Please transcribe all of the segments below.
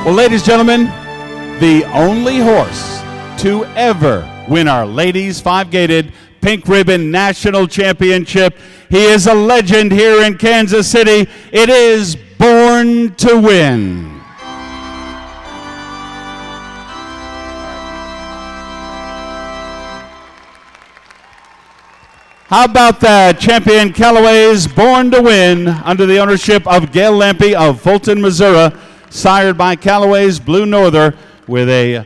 Well, ladies and gentlemen, the only horse to ever win our Ladies Five Gaited Pink Ribbon National Championship. He is a legend here in Kansas City. It is Born to Win. How about that? Champion Callaway's Born to Win under the ownership of Gail Lampe of Fulton, Missouri, sired by Callaway's Blue Norther with a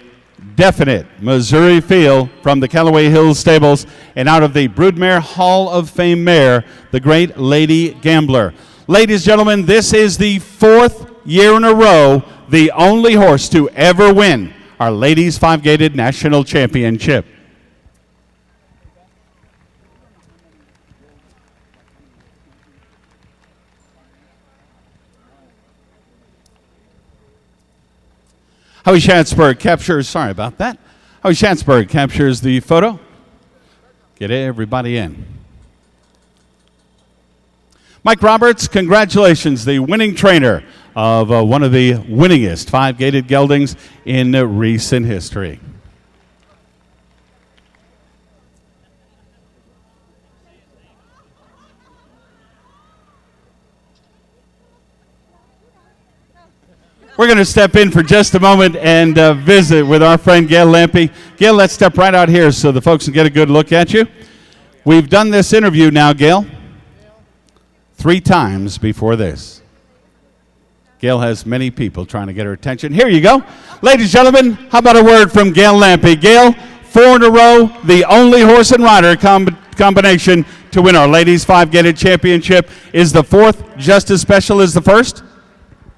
definite Missouri feel from the Callaway Hills Stables, and out of the Broodmare Hall of Fame mare, the great Lady Gambler. Ladies and gentlemen, this is the fourth year in a row, the only horse to ever win our Ladies Five Gaited National Championship. Howie Schatzberg captures, sorry about that. Howie Schatzberg captures the photo. Get everybody in. Mike Roberts, congratulations, the winning trainer of one of the winningest five-gaited geldings in recent history. We're going to step in for just a moment and visit with our friend Gail Lampe. Gail, let's step right out here so the folks can get a good look at you. We've done this interview now, Gail, 3 times before this. Gail has many people trying to get her attention. Here you go. Ladies and gentlemen, how about a word from Gail Lampe? Gail, 4 in a row, the only horse and rider combination to win our Ladies Five Gaited Championship. Is the 4th just as special as the 1st?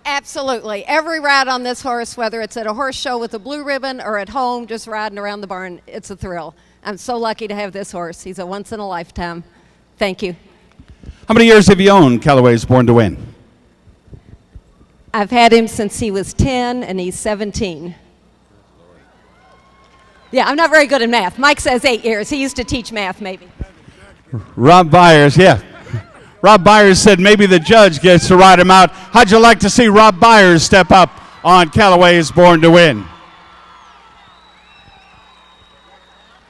Absolutely. Every ride on this horse, whether it's at a horse show with a blue ribbon or at home just riding around the barn, it's a thrill. I'm so lucky to have this horse. He's a once-in-a-lifetime. Thank you. How many years have you owned Callaway's Born to Win? I've had him since he was 10 and he's 17. Yeah, I'm not very good at math. Mike says 8 years. He used to teach math, maybe. Rob Byers, yeah. Rob Byers said maybe the judge gets to ride him out. How'd you like to see Rob Byers step up on Callaway's Born to Win?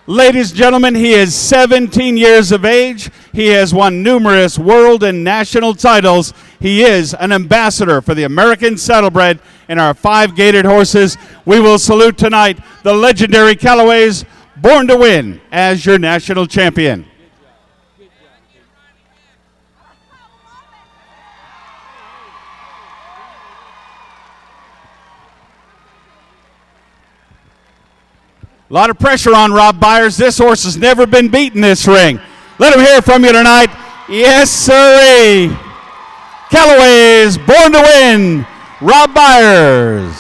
Ladies and gentlemen, he is 17 years of age. He has won numerous world and national titles. He is an ambassador for the American Saddlebred and our five-gaited horses. We will salute tonight the legendary Callaway's Born to Win as your national champion. A lot of pressure on Rob Byers. This horse has never been beaten this ring. Let him hear from you tonight. Yes, sirree. Callaway's Born to Win, Rob Byers.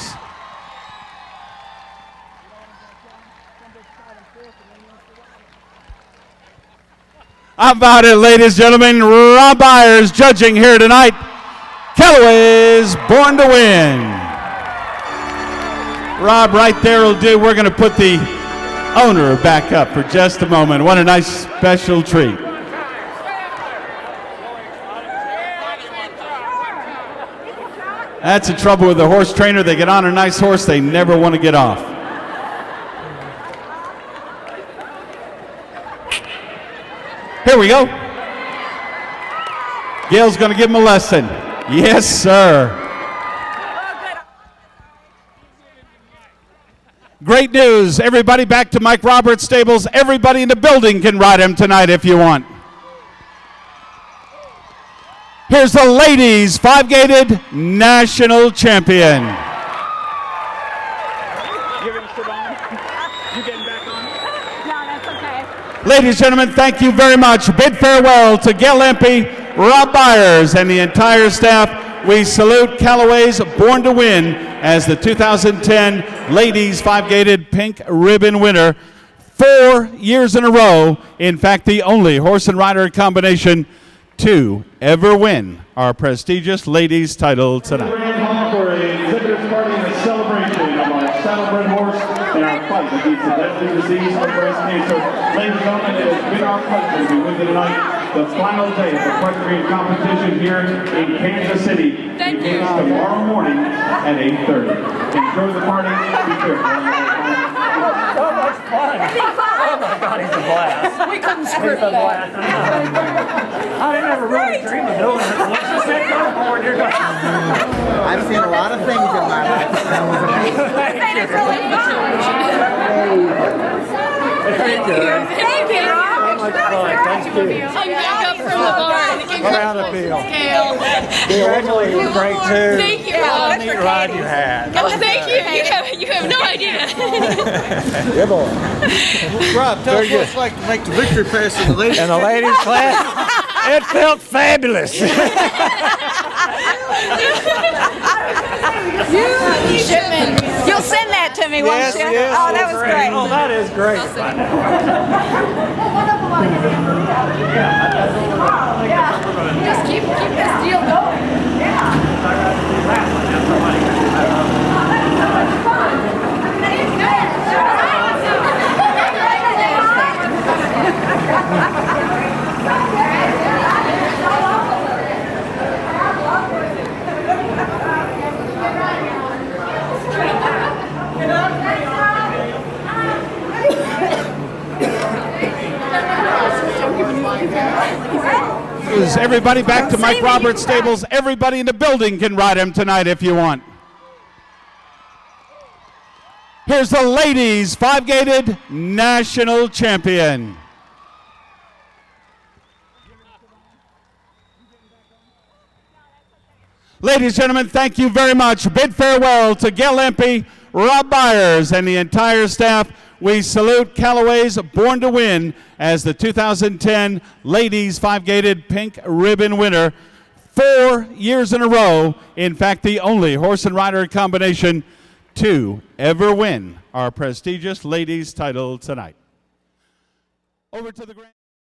How about it, ladies and gentlemen? Rob Byers judging here tonight. Callaway's Born to Win. Rob, right there will do. We're going to put the owner back up for just a moment. What a nice special treat. That's the trouble with the horse trainer. They get on a nice horse, they never want to get off. Here we go. Gail's going to give him a lesson. Yes, sir. Great news. Everybody back to Mike Roberts Stables. Everybody in the building can ride him tonight if you want. Here's the Ladies Five Gaited National Champion. You're going to sit on? You getting back on? No, that's okay. Ladies and gentlemen, thank you very much. Bid farewell to Gail Lampe, Rob Byers, and the entire staff. We salute Callaway's Born to Win as the 2010 Ladies Five Gaited Pink Ribbon winner. 4 years in a row, in fact, the only horse and rider combination to ever win our prestigious ladies title tonight. Grand Hall for a exhibitors party and a celebration of our saddlebred horse and our fight against the deadly disease of breast cancer. Ladies and gentlemen, it has been our pleasure to be with you tonight, the final day of the equestrian competition here in Kansas City. begins tomorrow morning at 8:30. Enjoy the party. Be careful. So much fun. Oh my God, he's a blast. We couldn't script He's a that. blast. I didn't ever really dream of doing it. Once you said go for it, you're going. I've seen a lot of things in my life. Made it really fun. Thank you. Thank you. So much fun. Thank you. I'm back up from the bar. Round of applause. Gail. Congratulations, you were great too. Thank you. What a neat ride you had. Oh, thank you. You have no idea. Good boy. Rob, tell us what it's like to make the victory pass in the ladies. In the ladies class, it felt fabulous. Shipman, you'll send that to me, won't you? Oh, that was great. Oh, that is great. Just keep this deal going. Is everybody back to Mike Roberts stables? Everybody in the building can ride him tonight if you want. Here's the Ladies Five Gaited National Champion. Ladies and gentlemen, thank you very much. Bid farewell to Gail Lampe, Rob Byers, and the entire staff. We salute Callaway's Born to Win as the 2010 Ladies Five Gaited Pink Ribbon winner 4 years in a row. In fact, the only horse and rider combination to ever win our prestigious ladies title tonight. Over to the grand